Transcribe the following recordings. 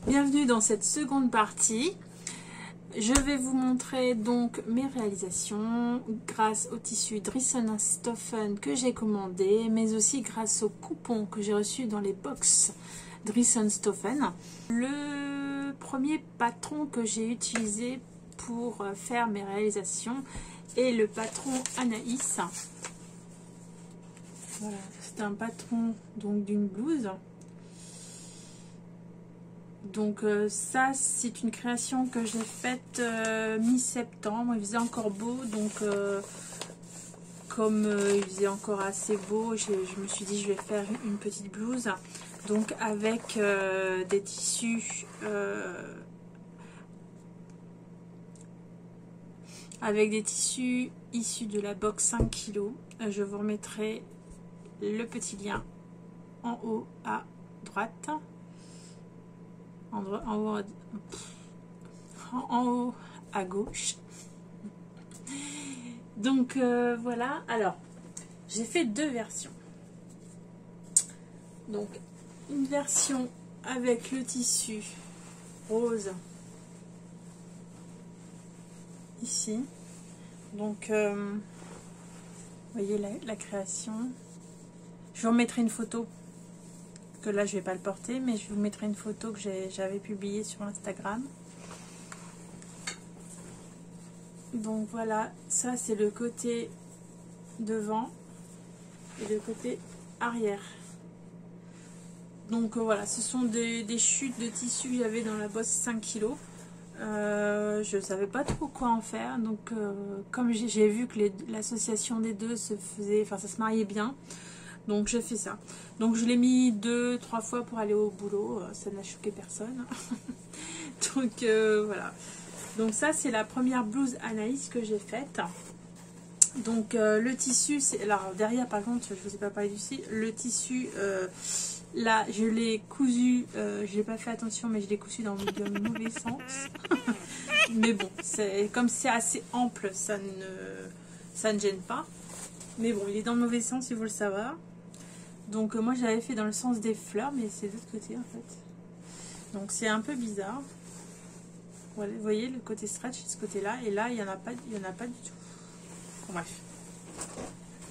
Bienvenue dans cette seconde partie. Je vais vous montrer donc mes réalisations grâce au tissu Dresden Stoffen que j'ai commandé, mais aussi grâce au coupon que j'ai reçu dans les box Dresden Stoffen. Le premier patron que j'ai utilisé pour faire mes réalisations est le patron Anaïs. Voilà, c'est un patron donc d'une blouse. Donc ça c'est une création que j'ai faite mi-septembre. Il faisait encore beau, donc comme il faisait encore assez beau, je me suis dit je vais faire une petite blouse. Donc avec des tissus issus de la box 5 kg. Je vous remettrai le petit lien en haut à droite. En haut à gauche. Donc voilà. Alors j'ai fait deux versions. Donc une version avec le tissu rose ici. Donc vous voyez la création. Je vous remettrai une photo, que là je vais pas le porter, mais je vous mettrai une photo que j'avais publiée sur Instagram. Donc voilà, ça c'est le côté devant et le côté arrière. Donc voilà, ce sont des chutes de tissu que j'avais dans la bosse 5 kg. Je savais pas trop quoi en faire, donc comme j'ai vu que l'association des deux se faisait, enfin ça se mariait bien, donc j'ai fait ça. Donc je l'ai mis 2-3 fois pour aller au boulot, ça n'a choqué personne. Donc voilà. Donc ça c'est la première blouse Anaïs que j'ai faite. Donc le tissu, alors derrière par contre, je vous ai pas parlé du tissu, le tissu là je l'ai cousu, je n'ai pas fait attention mais je l'ai cousu dans le mauvais sens. Mais bon, comme c'est assez ample, ça ne gêne pas. Mais bon, il est dans le mauvais sens, il faut le savoir. Donc moi j'avais fait dans le sens des fleurs, mais c'est de l'autre côté en fait. Donc c'est un peu bizarre. Voilà, vous voyez le côté stretch de ce côté-là, et là il n'y en a pas du tout. Bon, bref.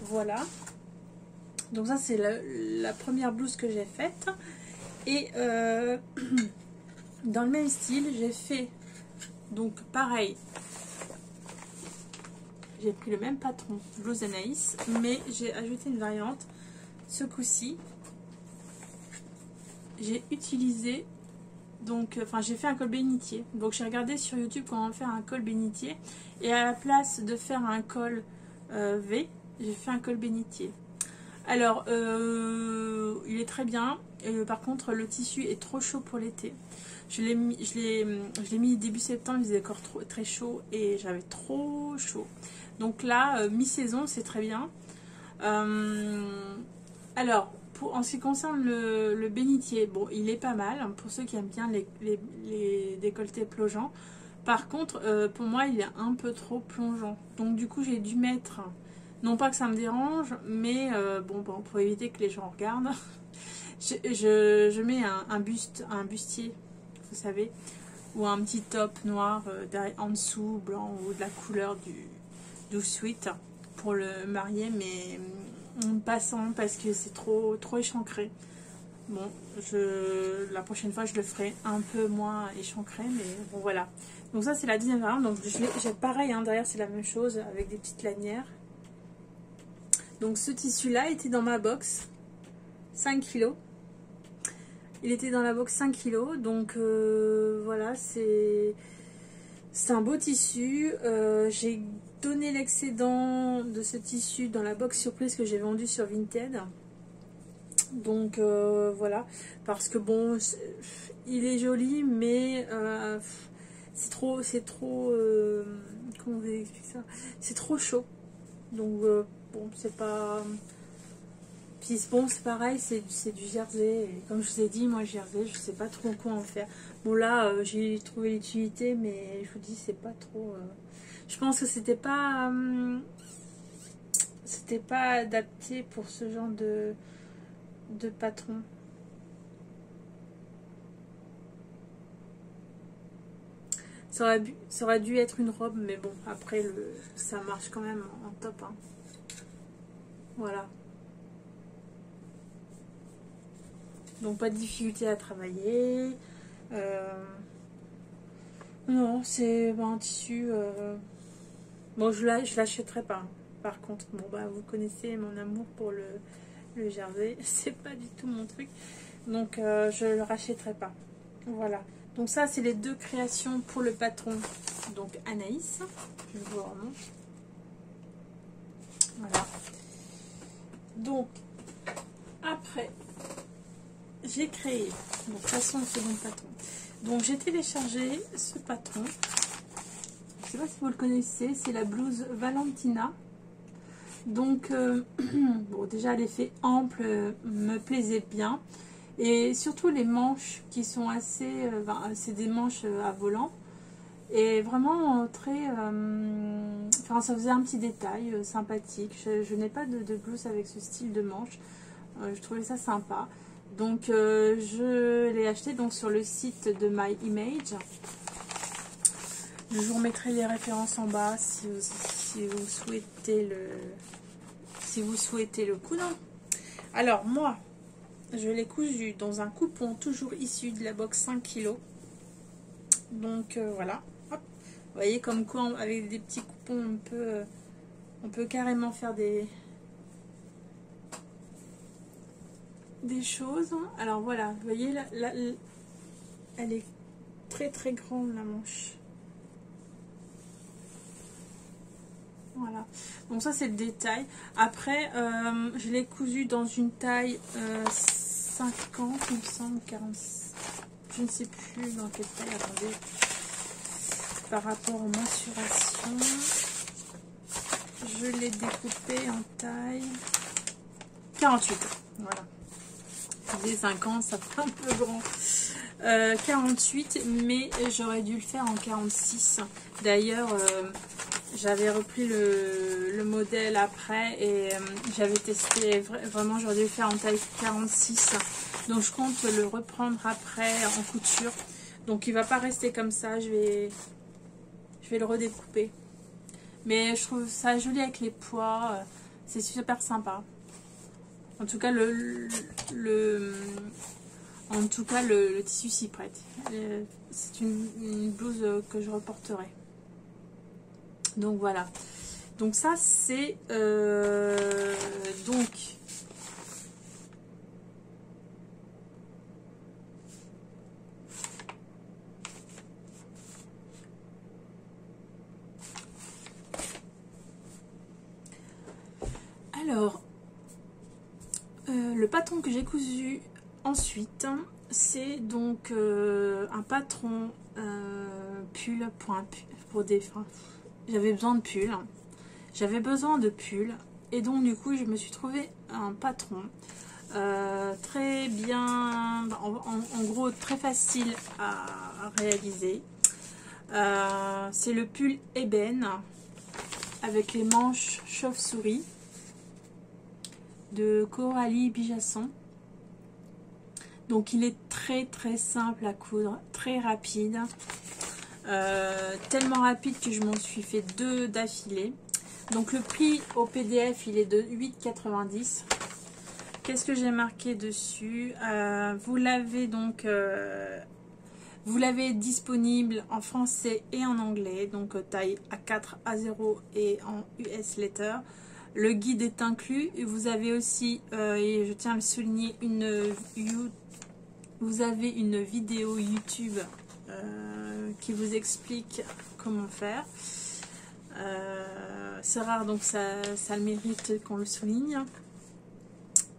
Voilà. Donc ça c'est la première blouse que j'ai faite. Et dans le même style, j'ai fait donc pareil. J'ai pris le même patron, blouse Anaïs, mais j'ai ajouté une variante. Ce coup-ci, j'ai utilisé, donc, enfin j'ai fait un col bénitier. Donc j'ai regardé sur YouTube comment faire un col bénitier. Et à la place de faire un col V, j'ai fait un col bénitier. Alors, il est très bien. Par contre, le tissu est trop chaud pour l'été. Je l'ai mis début septembre, il faisait encore très chaud et j'avais trop chaud. Donc là, mi-saison, c'est très bien. Alors, en ce qui concerne le bénitier, bon, il est pas mal pour ceux qui aiment bien les décolletés plongeants. Par contre, pour moi, il est un peu trop plongeant. Donc du coup, j'ai dû mettre, non pas que ça me dérange, mais bon, pour éviter que les gens regardent, je mets un bustier, vous savez, ou un petit top noir en dessous, blanc, ou de la couleur du sweat pour le marier, mais en passant parce que c'est trop échancré. Bon, la prochaine fois je le ferai un peu moins échancré, mais bon voilà. Donc ça c'est la deuxième variante. Donc j'ai pareil, hein, derrière c'est la même chose avec des petites lanières. Donc ce tissu là était dans ma box 5 kg. Il était dans la box 5 kg, donc voilà, c'est un beau tissu. J'ai donné l'excédent de ce tissu dans la box surprise que j'ai vendue sur Vinted. Donc voilà, parce que bon, il est joli, mais c'est trop comment vous expliquer ça, c'est trop chaud. Donc bon, c'est pas. Puis bon, c'est pareil, c'est du jersey. Et comme je vous ai dit, moi jersey, je sais pas trop quoi en faire. Bon là, j'ai trouvé l'utilité, mais je vous dis, c'est pas trop. Je pense que c'était pas adapté pour ce genre de patron. Ça aurait dû être une robe, mais bon, après, ça marche quand même en top. Hein. Voilà. Donc, pas de difficulté à travailler. Non, c'est un tissu... Bon, je l'achèterai pas. Hein. Par contre, bon, bah, vous connaissez mon amour pour le jersey. C'est pas du tout mon truc. Donc, je le rachèterai pas. Voilà. Donc ça, c'est les deux créations pour le patron. Donc Anaïs, je vous remonte. Voilà. Donc, après, j'ai créé. Donc, de toute façon, le second patron. Donc, j'ai téléchargé ce patron. Je ne sais pas si vous le connaissez. C'est la blouse Valentina. Donc, bon, déjà, l'effet ample me plaisait bien. Et surtout les manches qui sont assez... c'est des manches à volant. Et vraiment très... enfin, ça faisait un petit détail sympathique. Je n'ai pas de blouse avec ce style de manche. Je trouvais ça sympa. Donc, je l'ai acheté donc, sur le site de My Image. Je vous remettrai les références en bas si vous souhaitez le coudre. Alors, moi... Je l'ai cousu dans un coupon toujours issu de la box 5 kg. Donc voilà. Hop. Vous voyez comme quoi avec des petits coupons on peut carrément faire des choses. Alors voilà, vous voyez là, elle est très très grande la manche. Voilà. Donc ça c'est le détail. Après je l'ai cousu dans une taille 50, il me semble, 40, je ne sais plus dans quelle taille, attendez, par rapport aux mensurations, je l'ai découpé en taille 48, voilà, des 50, ça fait un peu grand, 48, mais j'aurais dû le faire en 46, d'ailleurs, j'avais repris le modèle après et j'avais testé, vraiment j'aurais dû le faire en taille 46. Donc je compte le reprendre après en couture. Donc il va pas rester comme ça, je vais le redécouper. Mais je trouve ça joli avec les pois, c'est super sympa. En tout cas le tissu s'y prête. C'est une blouse que je reporterai. Donc voilà. Donc ça c'est donc alors le patron que j'ai cousu ensuite, c'est donc un patron pull pour des fins. J'avais besoin de pull. J'avais besoin de pull. Et donc, du coup, je me suis trouvé un patron très bien, en gros, très facile à réaliser. C'est le pull ébène avec les manches chauve-souris de Coralie Bijasson. Donc, il est très très simple à coudre, très rapide. Tellement rapide que je m'en suis fait 2 d'affilée. Donc le prix au PDF il est de 8,90. Qu'est-ce que j'ai marqué dessus? Vous l'avez donc vous l'avez disponible en français et en anglais, donc taille A4, A0 et en US letter. Le guide est inclus. Vous avez aussi, et je tiens à le souligner, vous avez une vidéo YouTube qui vous explique comment faire. C'est rare, donc ça le mérite qu'on le souligne.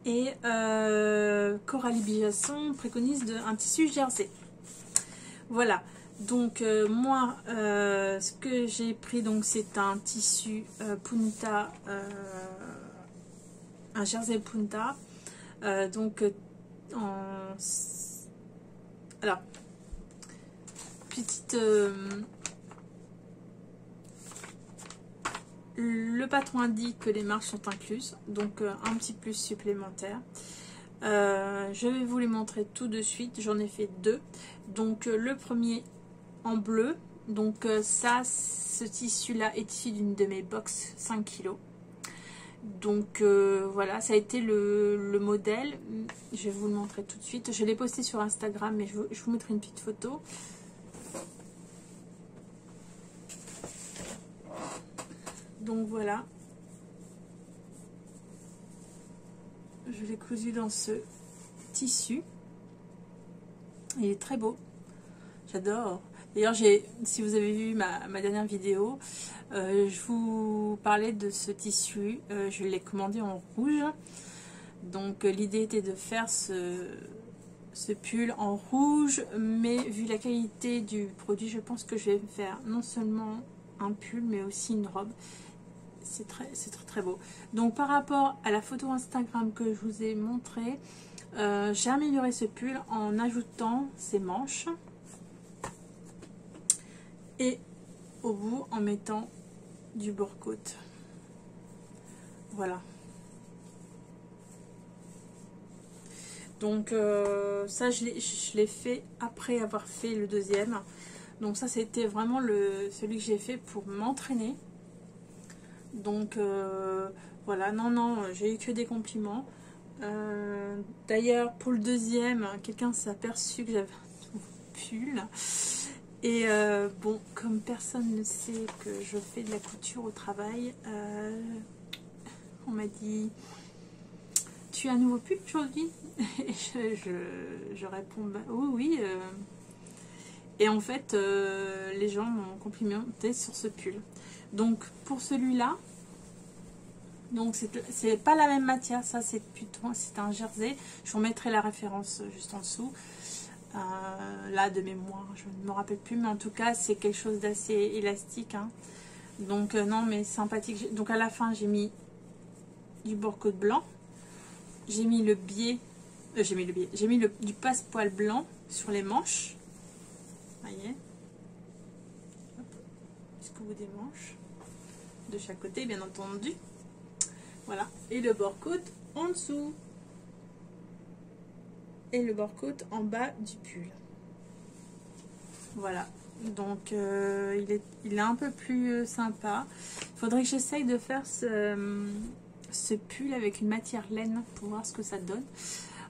Et Coralie Bijasson préconise un tissu jersey. Voilà. Donc moi, ce que j'ai pris, donc c'est un tissu punta, un jersey punta. Donc alors petite le patron indique que les marges sont incluses, donc un petit plus supplémentaire. Je vais vous les montrer tout de suite. J'en ai fait 2. Donc le premier en bleu, Donc ça, ce tissu-là est issu d'une de mes box 5 kilos. Donc voilà, ça a été le modèle. Je vais vous le montrer tout de suite. Je l'ai posté sur Instagram, mais je vous mettrai une petite photo. Donc voilà. Je l'ai cousu dans ce tissu. Il est très beau. J'adore. D'ailleurs, si vous avez vu ma dernière vidéo, je vous parlais de ce tissu. Je l'ai commandé en rouge. Donc l'idée était de faire ce pull en rouge. Mais vu la qualité du produit, je pense que je vais faire non seulement un pull, mais aussi une robe. C'est très très beau. Donc par rapport à la photo Instagram que je vous ai montré, j'ai amélioré ce pull en ajoutant ses manches. Et au bout en mettant du bord-côte. Voilà. Donc ça je l'ai fait après avoir fait le deuxième. Donc ça c'était vraiment celui que j'ai fait pour m'entraîner. Donc voilà, non, j'ai eu que des compliments. D'ailleurs pour le deuxième, quelqu'un s'est aperçu que j'avais un nouveau pull. Et bon, comme personne ne sait que je fais de la couture au travail, on m'a dit « Tu as un nouveau pull aujourd'hui ?» Et je réponds bah, « Oui, oui. » Et en fait, les gens m'ont complimenté sur ce pull. Donc pour celui-là, donc c'est pas la même matière, ça c'est un jersey. Je vous mettrai la référence juste en dessous. Là de mémoire je ne me rappelle plus, mais en tout cas c'est quelque chose d'assez élastique, hein. Donc non mais sympathique. Donc à la fin j'ai mis du bord-côte blanc, j'ai mis le biais, j'ai mis du passe-poil blanc sur les manches, voyez, jusqu'au bout des manches de chaque côté bien entendu, voilà, et le bord-côte en dessous et le bord-côte en bas du pull. Voilà, donc il est un peu plus sympa. Il faudrait que j'essaye de faire ce pull avec une matière laine pour voir ce que ça donne.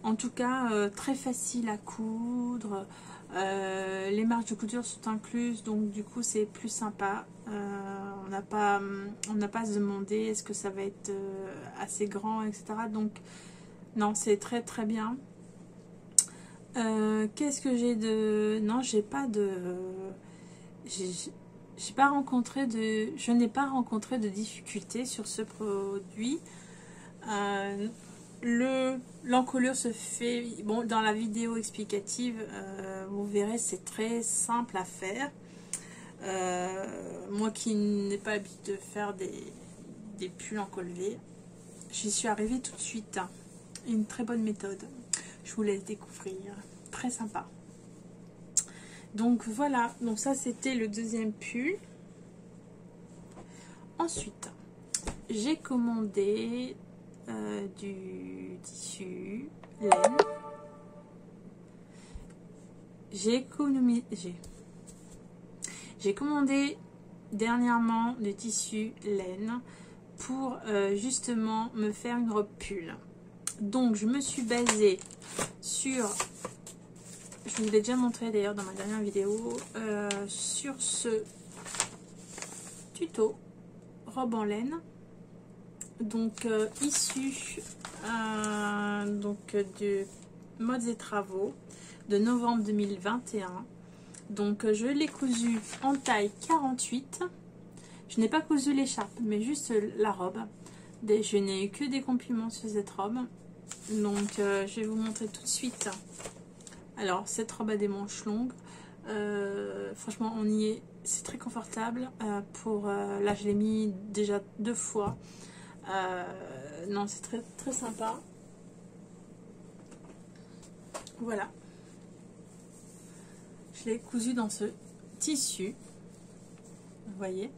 En tout cas, très facile à coudre. Les marges de couture sont incluses, donc du coup c'est plus sympa. On n'a pas à se demander est-ce que ça va être assez grand, etc. Donc non, c'est très très bien. Qu'est-ce que j'ai de... Non, j'ai pas de... Je n'ai pas rencontré de difficultés sur ce produit. L'encolure se fait... Bon, dans la vidéo explicative, vous verrez, c'est très simple à faire. Moi qui n'ai pas l'habitude de faire des pulls encolorés, j'y suis arrivée tout de suite. Une très bonne méthode. Je vous laisse découvrir. Très sympa. Donc voilà. Donc ça c'était le deuxième pull. Ensuite, j'ai commandé du tissu laine. J'ai commandé dernièrement du tissu laine pour justement me faire une robe pull. Donc je me suis basée sur, je vous l'ai déjà montré d'ailleurs dans ma dernière vidéo, sur ce tuto robe en laine, donc issu donc de Modes et Travaux de novembre 2021. Donc je l'ai cousu en taille 48. Je n'ai pas cousu l'écharpe mais juste la robe. Je n'ai eu que des compliments sur cette robe. Donc je vais vous montrer tout de suite. Alors cette robe a des manches longues. Franchement on y est. C'est très confortable. Là je l'ai mis déjà 2 fois. Non, c'est très très sympa. Voilà. Je l'ai cousu dans ce tissu. Vous voyez.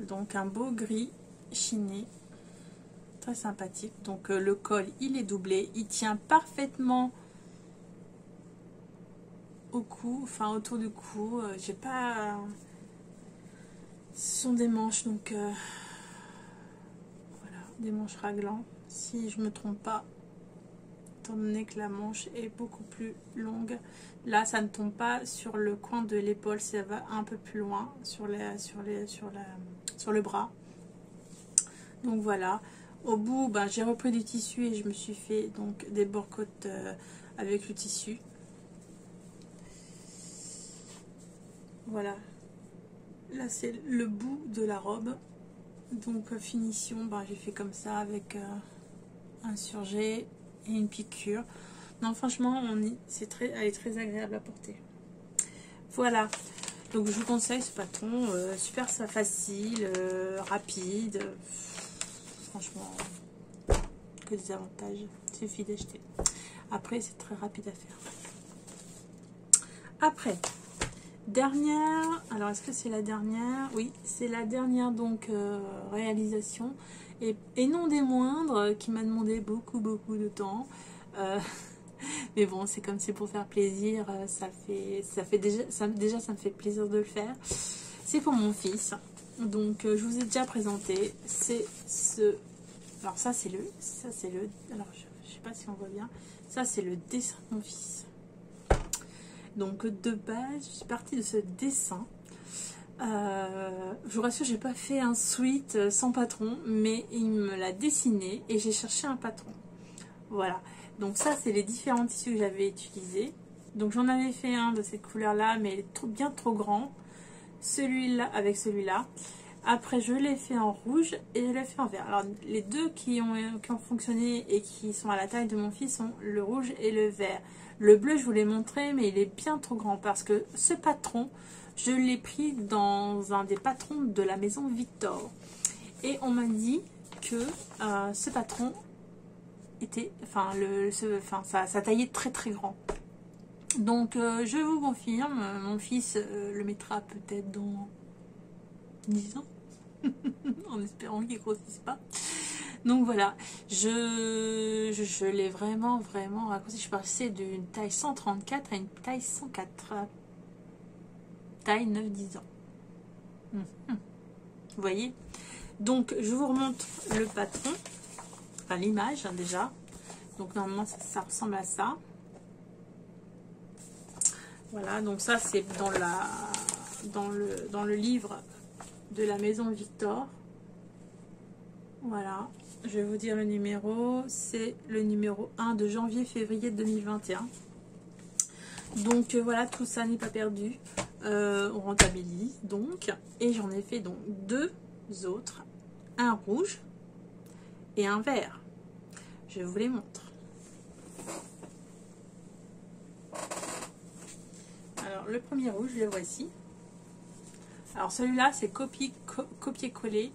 Donc un beau gris chiné. Très sympathique. Donc le col il est doublé. Il tient parfaitement au cou, enfin autour du cou. J'ai pas... Ce sont des manches, donc voilà, des manches raglan, si je me trompe pas, étant donné que la manche est beaucoup plus longue. Là, ça ne tombe pas sur le coin de l'épaule, ça va un peu plus loin sur le bras. Donc voilà. Au bout, ben, j'ai repris du tissu et je me suis fait donc des bord-côtes avec le tissu. Voilà. Là, c'est le bout de la robe. Donc, finition, ben, j'ai fait comme ça avec un surjet et une piqûre. Non, franchement, elle est très agréable à porter. Voilà. Donc, je vous conseille ce patron. Super facile, rapide. Franchement, que des avantages. Il suffit d'acheter. Après, c'est très rapide à faire. Après, dernière, alors est-ce que c'est la dernière? Oui, c'est la dernière donc réalisation et non des moindres qui m'a demandé beaucoup de temps. Mais bon, c'est comme c'est pour faire plaisir, ça me fait plaisir de le faire. C'est pour mon fils. Donc je vous ai déjà présenté, c'est ce, alors ça c'est le, alors je sais pas si on voit bien, ça c'est le dessin de mon fils. Donc de base, je suis partie de ce dessin. Je vous rassure, j'ai pas fait un sweat sans patron, mais il me l'a dessiné et j'ai cherché un patron. Voilà. Donc ça, c'est les différents tissus que j'avais utilisés. Donc j'en avais fait un de cette couleur-là, mais bien trop grand. Celui-là avec celui-là. Après, je l'ai fait en rouge et je l'ai fait en vert. Alors, les deux qui ont fonctionné et qui sont à la taille de mon fils sont le rouge et le vert. Le bleu, je vous l'ai montré, mais il est bien trop grand parce que ce patron, je l'ai pris dans un des patrons de la maison Victor. Et on m'a dit que ce patron était, ça taillait très grand. Donc, je vous confirme, mon fils le mettra peut-être dans 10 ans, en espérant qu'il ne grossisse pas. Donc voilà, je l'ai vraiment raccourci. Je suis passée d'une taille 134 à une taille 104. Taille 9-10 ans. Vous voyez? Donc je vous remontre le patron, enfin l'image hein, déjà. Donc normalement ça ressemble à ça. Voilà, donc ça c'est dans le livre de la maison Victor. Voilà, je vais vous dire le numéro, c'est le numéro 1 de janvier-février 2021. Donc voilà, tout ça n'est pas perdu, on rentabilise donc, et j'en ai fait donc deux autres, un rouge et un vert. Je vous les montre. Alors le premier rouge, le voici. Alors celui-là c'est copier-coller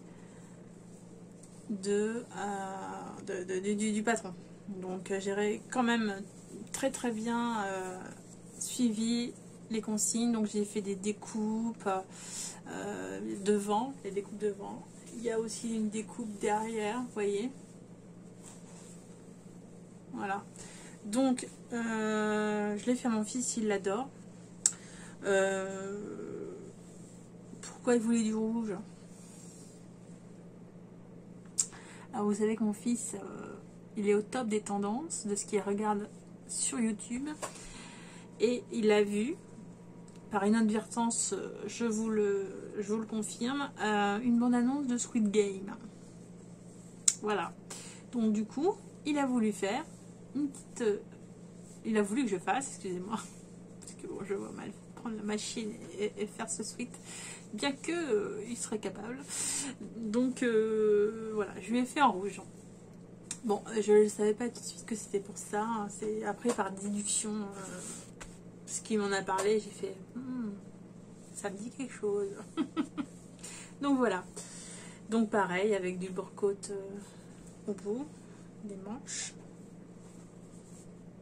du patron. Donc j'ai quand même très bien suivi les consignes. Donc j'ai fait des découpes devant, les découpes devant. Il y a aussi une découpe derrière, vous voyez. Voilà. Donc je l'ai fait à mon fils, il l'adore. Pourquoi il voulait du rouge? Alors vous savez que mon fils, il est au top des tendances de ce qu'il regarde sur YouTube. Et il a vu, par inadvertance, je vous le confirme, une bande-annonce de Squid Game. Voilà. Donc du coup, il a voulu faire une petite... il a voulu que je fasse, excusez-moi, parce que bon, je vois mal prendre la machine et faire ce sweat, bien que il serait capable. Donc voilà, je lui ai fait en rouge. Bon, je ne savais pas tout de suite que c'était pour ça. C'est après par déduction, ce qu'il m'en a parlé, j'ai fait ça me dit quelque chose. Donc voilà. Donc pareil, avec du bord-côte au bout des manches.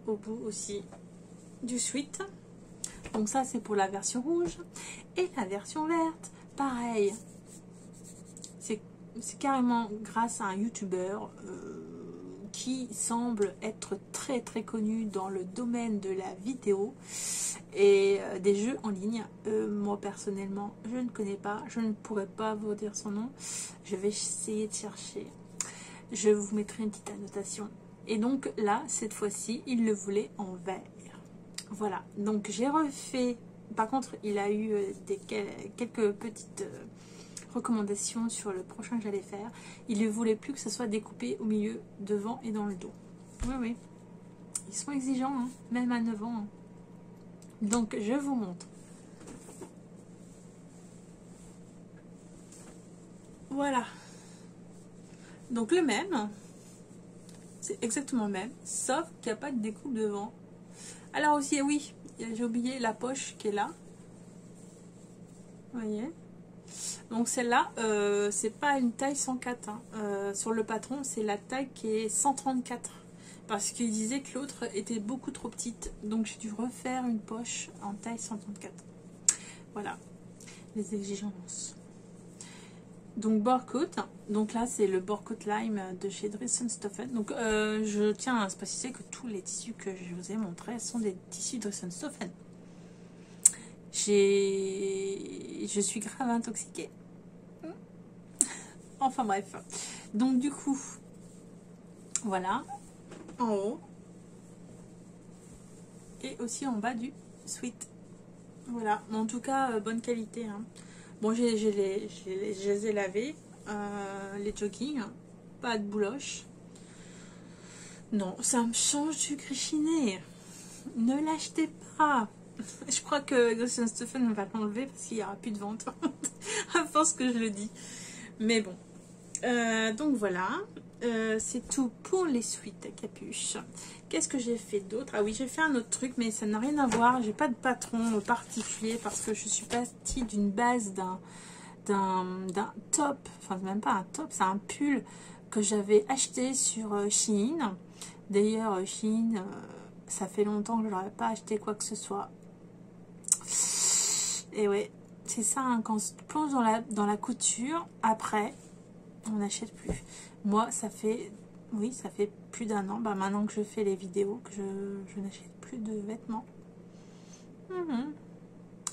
Au bout aussi du sweat. Donc ça c'est pour la version rouge. Et la version verte, pareil. C'est carrément grâce à un youtubeur qui semble être très connu dans le domaine de la vidéo. et des jeux en ligne. Moi personnellement, je ne connais pas, je ne pourrais pas vous dire son nom. Je vais essayer de chercher. Je vous mettrai une petite annotation. Et donc là, cette fois-ci, il le voulait en vert. Voilà, donc j'ai refait. Par contre, il a eu quelques petites recommandations sur le prochain que j'allais faire. Il ne voulait plus que ce soit découpé au milieu, devant et dans le dos. Oui, oui. Ils sont exigeants, hein, même à 9 ans. Hein. Donc, je vous montre. Voilà. Donc, le même. C'est exactement le même. Sauf qu'il n'y a pas de découpe devant. Alors aussi, oui, j'ai oublié la poche qui est là. Vous voyez? Donc celle-là, c'est pas une taille 104. Hein. Sur le patron, c'est la taille qui est 134. Parce qu'il disait que l'autre était beaucoup trop petite. Donc j'ai dû refaire une poche en taille 134. Voilà, les exigences. Donc Borcoat. Donc là, c'est le Borcoat Lime de chez Dressenstoffen. Donc je tiens à préciser que tous les tissus que je vous ai montrés sont des tissus Dressenstoffen. Je suis grave intoxiquée. Enfin bref. Donc du coup, voilà. En haut. Et aussi en bas du sweat. Voilà. En tout cas, bonne qualité. Hein. Bon, je les ai lavés. Les joggings. Pas de bouloche. Non, ça me change du grichiné. Ne l'achetez pas. Je crois que Dressenstoffen va l'enlever parce qu'il n'y aura plus de vente. À force que je le dis. Mais bon. Donc voilà. C'est tout pour les suites à capuche. Qu'est-ce que j'ai fait d'autre? Ah oui, j'ai fait un autre truc, mais ça n'a rien à voir. J'ai pas de patron particulier parce que je suis partie d'une base d'un top. Enfin, même pas un top, c'est un pull que j'avais acheté sur Shein. D'ailleurs, Shein, ça fait longtemps que je n'aurais pas acheté quoi que ce soit. Et ouais, c'est ça, hein, quand on se plonge dans la couture, après, on n'achète plus. Moi, ça fait plus d'1 an, bah, maintenant que je fais les vidéos, que je n'achète plus de vêtements.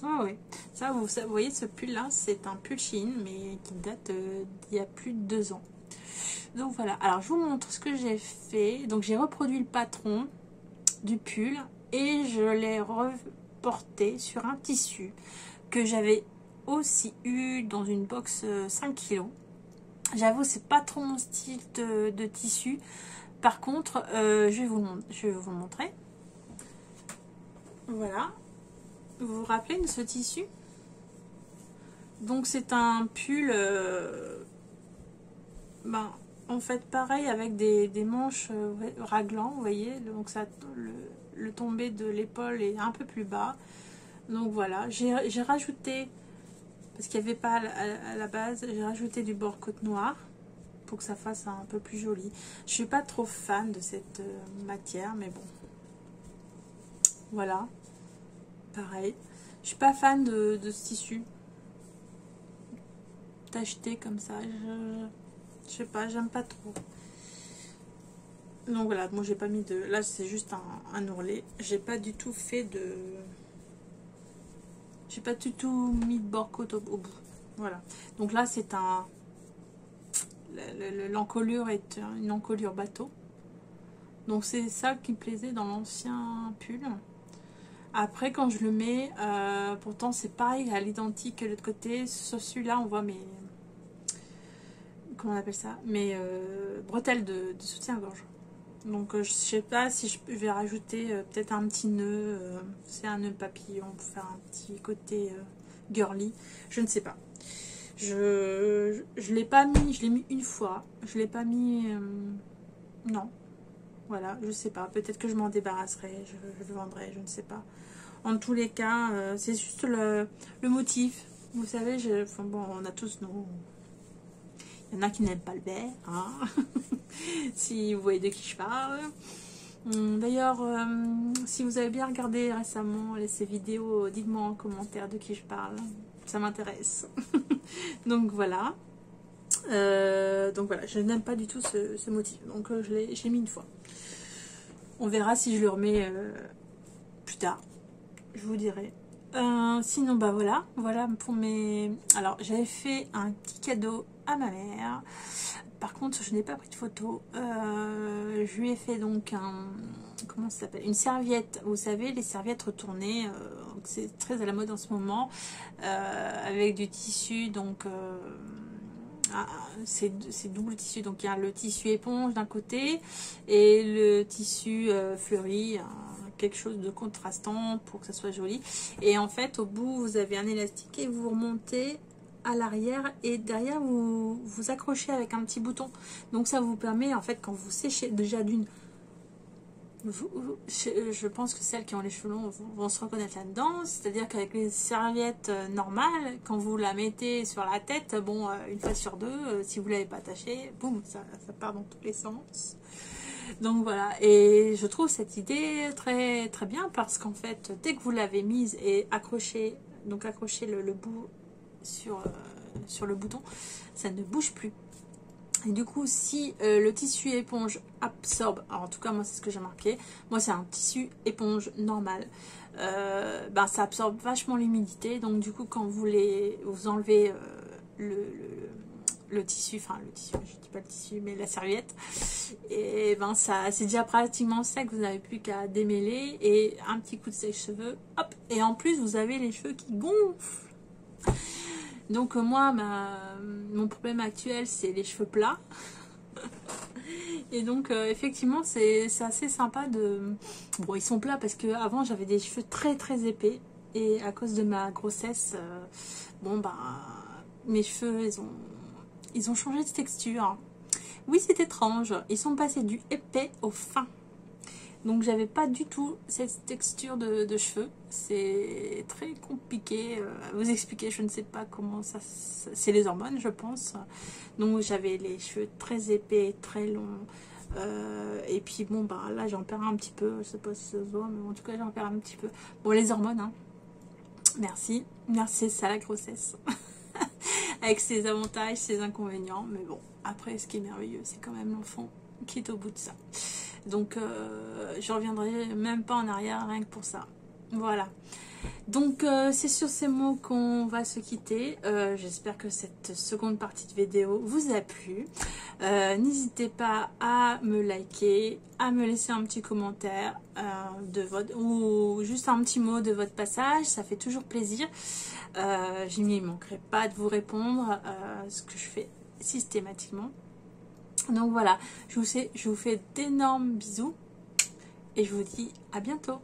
Oh, oui, ça, vous voyez, ce pull-là, c'est un pull Shein, mais qui date d'il y a plus de 2 ans. Donc voilà, alors je vous montre ce que j'ai fait. Donc j'ai reproduit le patron du pull et je l'ai reporté sur un tissu que j'avais aussi eu dans une box 5 kg. J'avoue, c'est pas trop mon style de tissu. Par contre, je vais vous le montrer. Voilà. Vous vous rappelez de ce tissu? Donc c'est un pull, en fait pareil avec des manches raglant, vous voyez. Donc ça, le tombé de l'épaule est un peu plus bas. Donc voilà, j'ai rajouté, parce qu'il n'y avait pas à la base, j'ai rajouté du Borcoat noir pour que ça fasse un peu plus joli. Je suis pas trop fan de cette matière, mais bon. Voilà, pareil. Je suis pas fan de ce tissu. D'acheter comme ça, je sais pas, j'aime pas trop. Donc voilà, moi j'ai pas mis de... Là c'est juste un ourlet. J'ai pas du tout fait de... J'ai pas du tout mis de Borcoat au bout. Voilà. Donc là c'est un... L'encolure est une encolure bateau. Donc c'est ça qui me plaisait dans l'ancien pull. Après quand je le mets, pourtant c'est pareil à l'identique que l'autre côté. Sauf celui-là on voit mes... Comment on appelle ça? Mes bretelles de soutien-gorge. Donc je sais pas si je vais rajouter peut-être un petit nœud. C'est un nœud papillon pour faire un petit côté girly. Je ne sais pas. Je l'ai pas mis, je l'ai mis une fois. Je l'ai pas mis... non. Voilà, je sais pas. Peut-être que je m'en débarrasserai, je le vendrai, je ne sais pas. En tous les cas, c'est juste le motif. Vous savez, enfin, bon, on a tous nos... Il y en a qui n'aiment pas le vert, hein. Si vous voyez de qui je parle. D'ailleurs, si vous avez bien regardé récemment ces vidéos, dites-moi en commentaire de qui je parle. Ça m'intéresse. Donc voilà. Je n'aime pas du tout ce motif. Donc je l'ai mis une fois. On verra si je le remets plus tard. je vous dirai. Sinon, bah voilà, voilà pour mes... Alors, j'avais fait un petit cadeau à ma mère. Par contre, je n'ai pas pris de photo. Je lui ai fait donc un... Comment ça s'appelle? Une serviette. Vous savez, les serviettes retournées. C'est très à la mode en ce moment. Avec du tissu, donc... c'est double tissu, donc il y a le tissu éponge d'un côté et le tissu fleuri, quelque chose de contrastant pour que ça soit joli. Et en fait, au bout, vous avez un élastique et vous remontez à l'arrière et derrière, vous accrochez avec un petit bouton. Donc ça vous permet, en fait, quand vous séchez, déjà d'une... Je pense que celles qui ont les cheveux longs vont se reconnaître là-dedans. C'est-à-dire qu'avec les serviettes normales, quand vous la mettez sur la tête, bon, une fois sur deux, si vous ne l'avez pas attachée, boum, ça part dans tous les sens. Donc voilà, et je trouve cette idée très très bien parce qu'en fait, dès que vous l'avez mise et accrochez, donc accrochez le bout sur le bouton, ça ne bouge plus. Et du coup, si le tissu éponge absorbe, alors en tout cas moi c'est ce que j'ai marqué, moi c'est un tissu éponge normal, ben, ça absorbe vachement l'humidité, donc du coup quand vous enlevez le tissu, enfin le tissu, je dis pas le tissu mais la serviette, et ben ça c'est déjà pratiquement sec, vous n'avez plus qu'à démêler et un petit coup de sèche-cheveux, hop, et en plus vous avez les cheveux qui gonflent. Donc moi, mon problème actuel, c'est les cheveux plats. Et donc effectivement, c'est assez sympa de... Bon, ils sont plats parce qu'avant, j'avais des cheveux très très épais. Et à cause de ma grossesse, bon bah, mes cheveux, ils ont changé de texture. Oui, c'est étrange. Ils sont passés du épais au fin. Donc j'avais pas du tout cette texture de cheveux. C'est très compliqué à vous expliquer. Je ne sais pas comment ça... C'est les hormones, je pense. Donc j'avais les cheveux très épais, très longs. Et puis bon, bah là j'en perds un petit peu. Je sais pas si ça se voit, mais en tout cas j'en perds un petit peu. Bon, les hormones, hein. Merci. Merci, c'est ça la grossesse. Avec ses avantages, ses inconvénients. Mais bon, après ce qui est merveilleux, c'est quand même l'enfant qui est au bout de ça. Donc je reviendrai même pas en arrière rien que pour ça. Voilà. Donc c'est sur ces mots qu'on va se quitter. J'espère que cette seconde partie de vidéo vous a plu. N'hésitez pas à me liker, à me laisser un petit commentaire ou juste un petit mot de votre passage. Ça fait toujours plaisir. Je n'y manquerai pas de vous répondre, ce que je fais systématiquement. Donc voilà, je vous fais d'énormes bisous et je vous dis à bientôt.